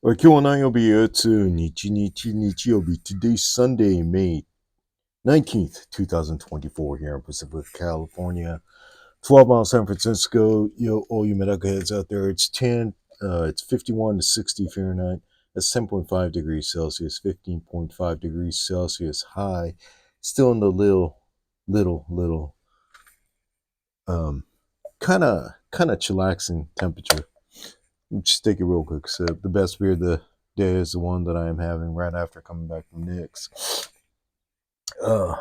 今日は何曜日？日曜日。Today's Sunday, May 19th, 2024 here in Pacific, California. 12 miles San Francisco. Yo, all you Medaka heads out there. It's 51 to 60 Fahrenheit. That's 10.5 degrees Celsius, 15.5 degrees Celsius high. Still in the little, kind of chillaxing temperature. Just take a real quick sip. The best beer of the day is the one that I am having right after coming back from Nick's. Oh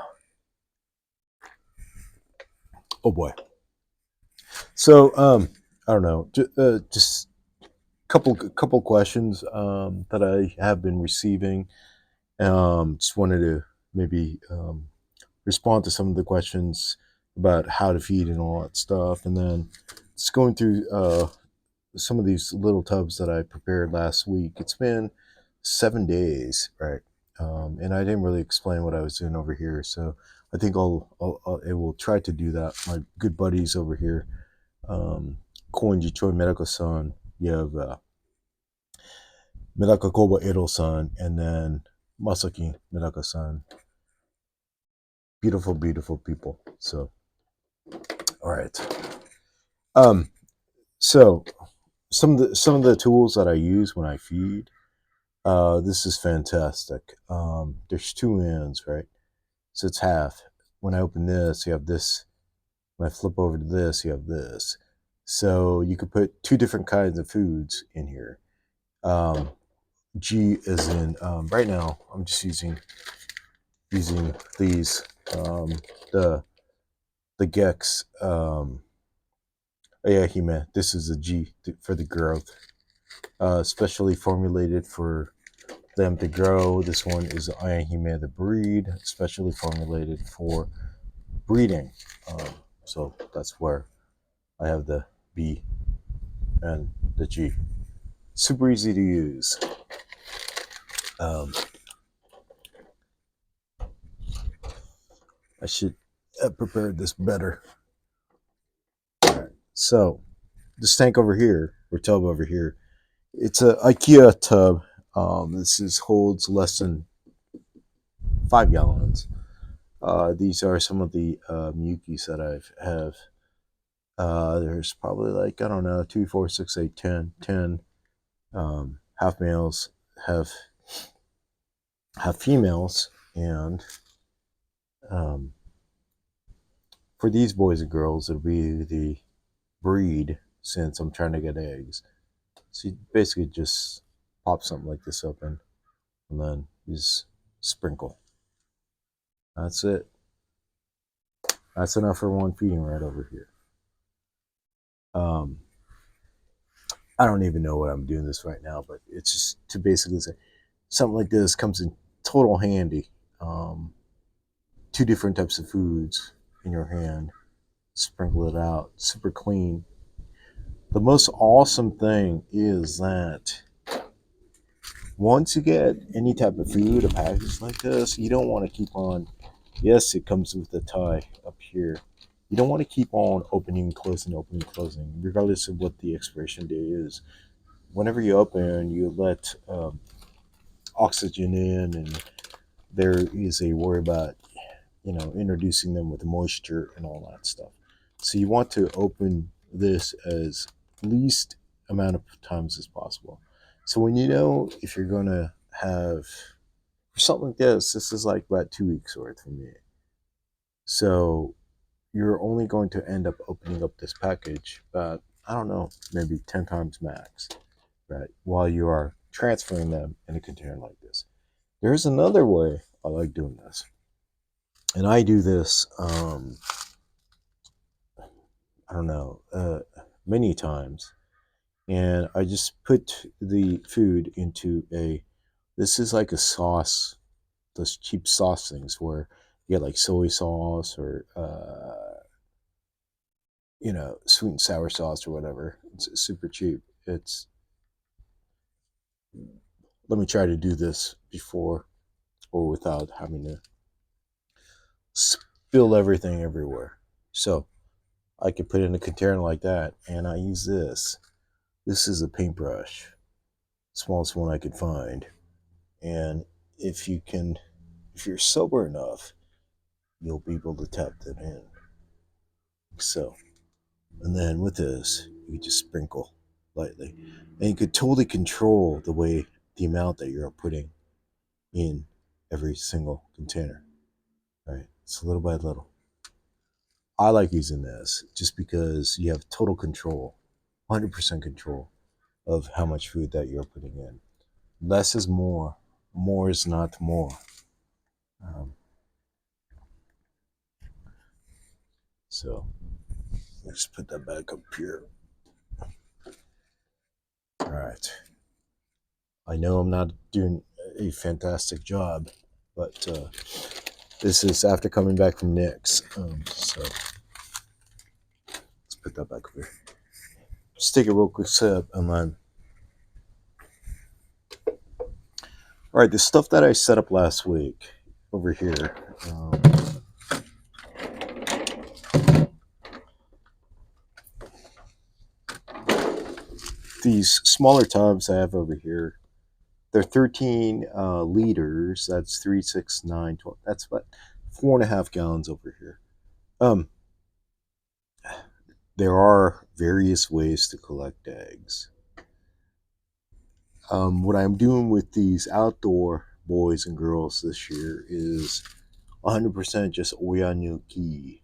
boy. So I don't know. Just couple questions that I have been receiving. Just wanted to maybe respond to some of the questions about how to feed and all that stuff, and then just going through some of these little tubs that I prepared last week. It's been 7 days, right? And I didn't really explain what I was doing over here, so I think I will try to do that. My good buddies over here, Koinji Choi Medaka-san, you have Medaka Koba Edo-san, and then Masaki Medaka-san. Beautiful, beautiful people. So, all right. So some of the tools that I use when I feed. This is fantastic. There's two ends, right? So it's half. When I open this, you have this. When I flip over to this, you have this. So you could put two different kinds of foods in here. G is in right now. I'm just using these the Gex Ayahime. This is a G for the growth. Specially formulated for them to grow. This one is Ayahime the breed, specially formulated for breeding. So that's where I have the B and the G. Super easy to use. I should have prepared this better. All right. So this tank over here, or tub over here, it's a IKEA tub. This holds less than 5 gallons. These are some of the Miyukis that I have. There's probably like, I don't know, 2, 4, 6, 8, 10 half males, have females, and for these boys and girls, it'll be the breed, since I'm trying to get eggs. So you basically just pop something like this open, and then you just sprinkle. That's it. That's enough for one feeding right over here. I don't even know what I'm doing this right now, but it's just to basically say something like this comes in total handy. Two different types of foods in your hand, sprinkle it out, super clean. The most awesome thing is that once you get any type of food, a package like this, you don't want to keep on. Yes, it comes with a tie up here. You don't want to keep on opening, closing, regardless of what the expiration date is. Whenever you open, you let oxygen in, and there is a worry about, introducing them with moisture and all that stuff. So you want to open this as least amount of times as possible. So when if you're going to have something like this is like about 2 weeks worth for me. So you're only going to end up opening up this package about, I don't know, maybe 10 times max, right? While you are transferring them in a container like this. There's another way I like doing this. And I do this, I don't know, many times. And I just put the food into this is like a sauce, those cheap sauce things where you get like soy sauce or, sweet and sour sauce or whatever. It's super cheap. Let me try to do this before or without having to spill everything everywhere. So I could put it in a container like that, and I use this. This is a paintbrush. smallest one I could find. And if you're sober enough, you'll be able to tap that in. So, and then with this, you just sprinkle lightly, and you could totally control the amount that you're putting in every single container. Right, it's little by little. I like using this just because you have total control, 100% control of how much food that you're putting in. Less is more. More is not more. So let's put that back up here. All right. I know I'm not doing a fantastic job, but this is after coming back from Nick's. So let's put that back up here. Just take a real quick sip and then. All right, the stuff that I set up last week over here. These smaller tubs I have over here, they're 13 liters. That's 3, 6, 9, 12. That's about 4.5 gallons over here. There are various ways to collect eggs. What I'm doing with these outdoor boys and girls this year is 100% just oyanuki.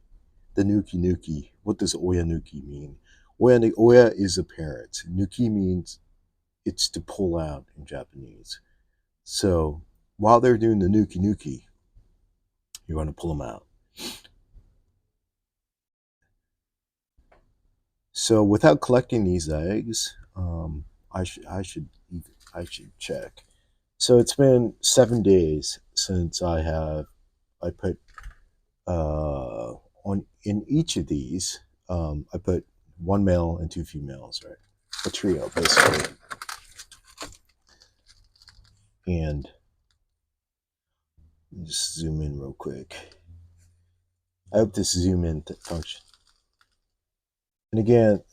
The nuki. What does oyanuki mean? Oya is a parent. Nuki means it's to pull out in Japanese. So while they're doing the nuki, you want to pull them out. So without collecting these eggs, I should check. So it's been 7 days since I put in each of these. I put 1 male and 2 females, right? A trio, basically. And just zoom in real quick. I hope this zoom in function. And again,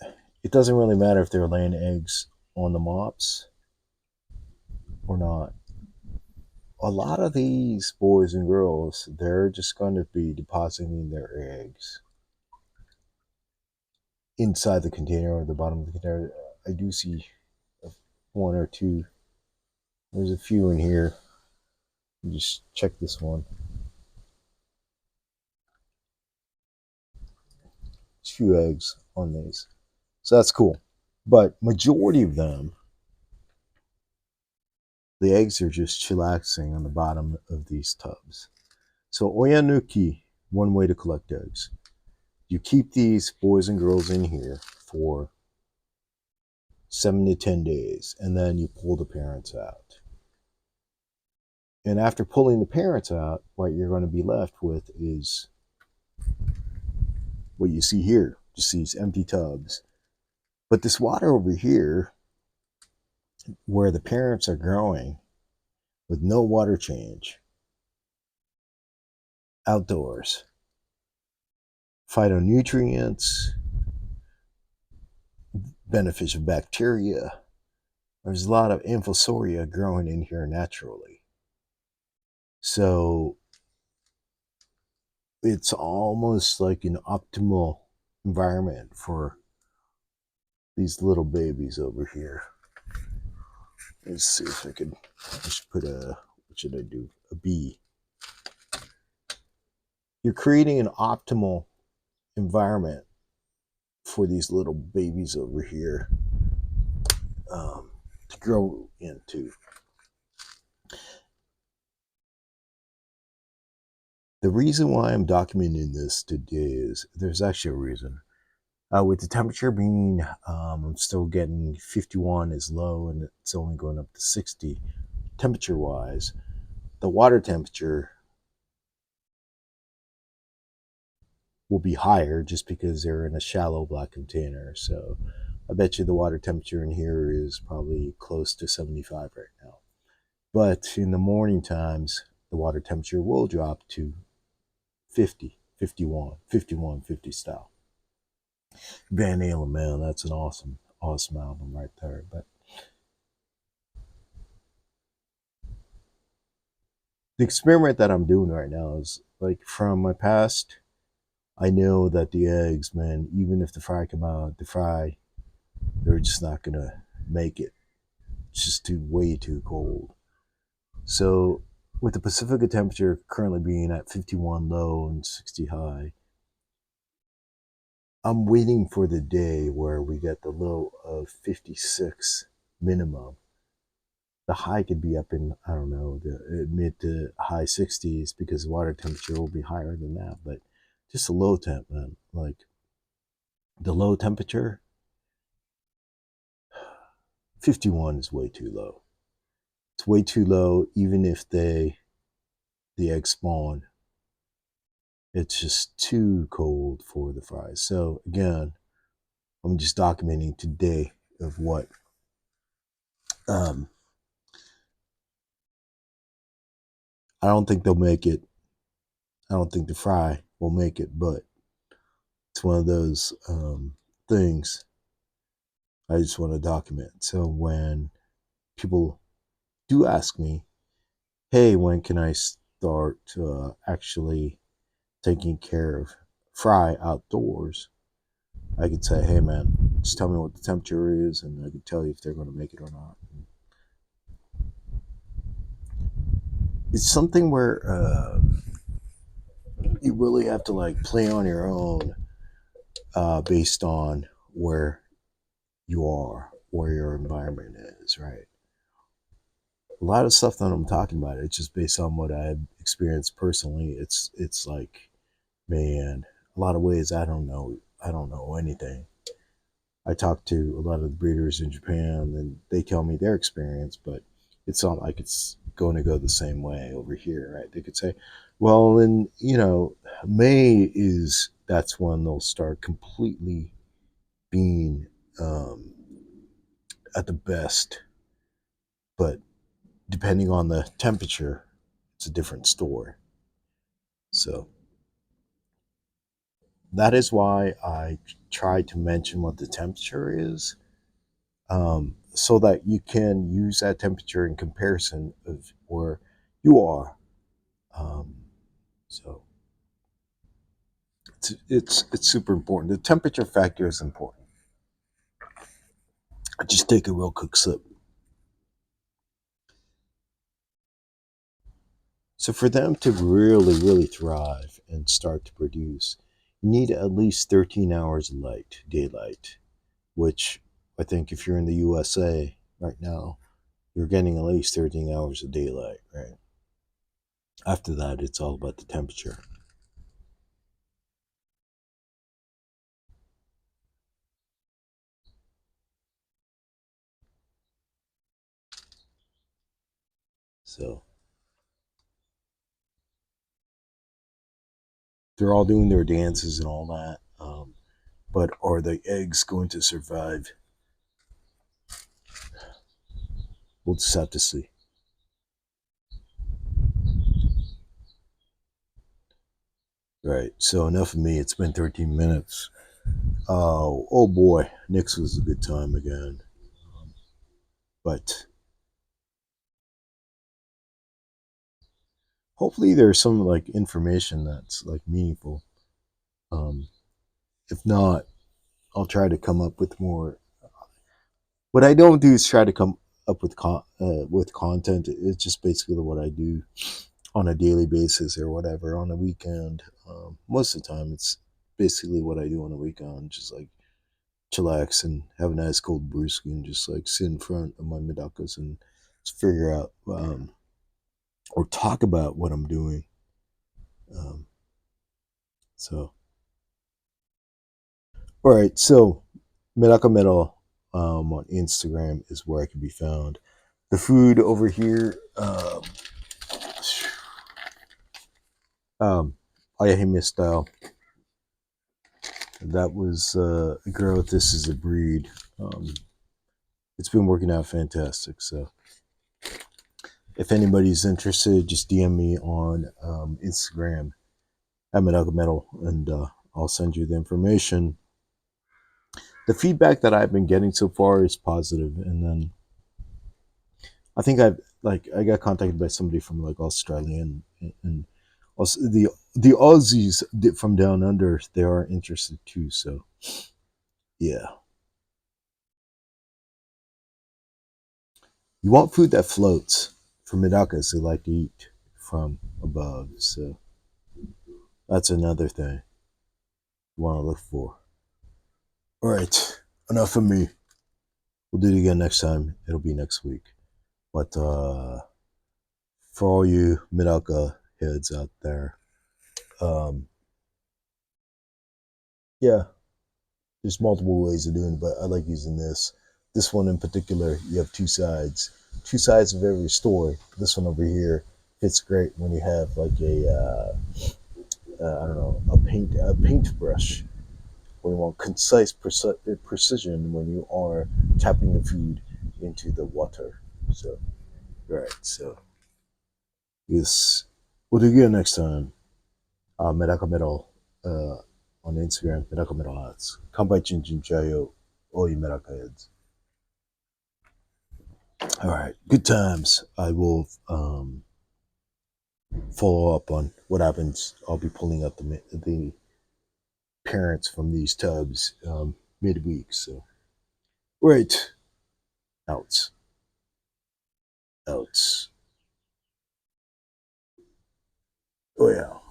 it doesn't really matter if they're laying eggs on the mops or not. A lot of these boys and girls, they're just going to be depositing their eggs inside the container or the bottom of the container. I do see 1 or 2. There's a few in here. Just check this one. There's a few eggs on these. So that's cool. But majority of them, the eggs are just chillaxing on the bottom of these tubs. So oyanuki, one way to collect eggs. You keep these boys and girls in here for 7 to 10 days, and then you pull the parents out. And after pulling the parents out, what you're going to be left with is what you see here, just these empty tubs. But this water over here, where the parents are growing with no water change, outdoors, phytonutrients, beneficial bacteria. There's a lot of infusoria growing in here naturally. So it's almost like an optimal environment for these little babies over here. Let's see if I could just put what should I do? A B. You're creating an optimal environment for these little babies over here to grow into. The reason why I'm documenting this today is there's actually a reason. With the temperature being, I'm still getting 51 is low and it's only going up to 60 temperature wise. The water temperature will be higher just because they're in a shallow black container. So I bet you the water temperature in here is probably close to 75 right now. But in the morning times, the water temperature will drop to 50, 50 style. Van Halen, man, that's an awesome album right there. But the experiment that I'm doing right now is like from my past. I know that the eggs, man, even if the fry come out, the fry, they're just not gonna make it. It's just way too cold. So with the Pacifica temperature currently being at 51 low and 60 high, I'm waiting for the day where we get the low of 56 minimum. The high could be up in, I don't know, the mid to high 60s because water temperature will be higher than that. But just a low temp, man. Like the low temperature, 51 is way too low. It's way too low, even if the eggs spawn. It's just too cold for the fries. So again, I'm just documenting today of what I don't think they'll make it. I don't think the fry will make it, but it's one of those things I just want to document. So when people do ask me, hey, when can I start actually taking care of fry outdoors? I could say, hey, man, just tell me what the temperature is, and I could tell you if they're going to make it or not. It's something where you really have to like play on your own based on where you are, where your environment is, right? A lot of stuff that I'm talking about, it's just based on what I've experienced personally. It's like, man, a lot of ways I don't know anything. I talk to a lot of the breeders in Japan and they tell me their experience, but it's not like it's going to go the same way over here, right? They could say, well, in May is that's when they'll start completely being at the best, but depending on the temperature, it's a different story. So that is why I try to mention what the temperature is, so that you can use that temperature in comparison of where you are. Um, so it's super important. The temperature factor is important. I just take a real quick sip. So for them to really thrive and start to produce, you need at least 13 hours of daylight, which I think if you're in the USA right now, you're getting at least 13 hours of daylight, right? After that, it's all about the temperature. So they're all doing their dances and all that. But are the eggs going to survive? We'll just have to see. Right. So enough of me. It's been 13 minutes. Oh boy, Nick's was a good time again. But hopefully there's some like information that's like meaningful. Um, if not, I'll try to come up with more. What I don't do is try to come up with content. It's just basically what I do on a daily basis or whatever on a weekend. Most of the time, it's basically what I do on a weekend, just like chillax and have a nice cold brewski and just like sit in front of my Medakas and just figure out or talk about what I'm doing. Um, so, all right. So, MedakaMetal on Instagram is where I can be found. The food over here, Ayahime style. That was a growth. This is a breed. It's been working out fantastic. So, if anybody's interested, just DM me on Instagram at MedakaMetal, and I'll send you the information. The feedback that I've been getting so far is positive, and then I think like I got contacted by somebody from like Australia and also the Aussies from down under, they are interested too. So yeah, you want food that floats. For Medakas, they like to eat from above. So that's another thing you want to look for. All right, enough of me. We'll do it again next time. It'll be next week. But for all you Medaka heads out there, um, yeah, there's multiple ways of doing it, but I like using this. This one in particular, you have two sides of every story. This one over here fits great when you have like I don't know, a paintbrush, when you want concise precision when you are tapping the food into the water. So, right. So, yes, we'll do it again next time. MedakaMetal on Instagram, MedakaMetal Arts. Kampai Chin Chin Chayo, all you Medaka heads. All right, good times. I will follow up on what happens. I'll be pulling up the parents from these tubs midweek. So, right, out, out. Oh yeah.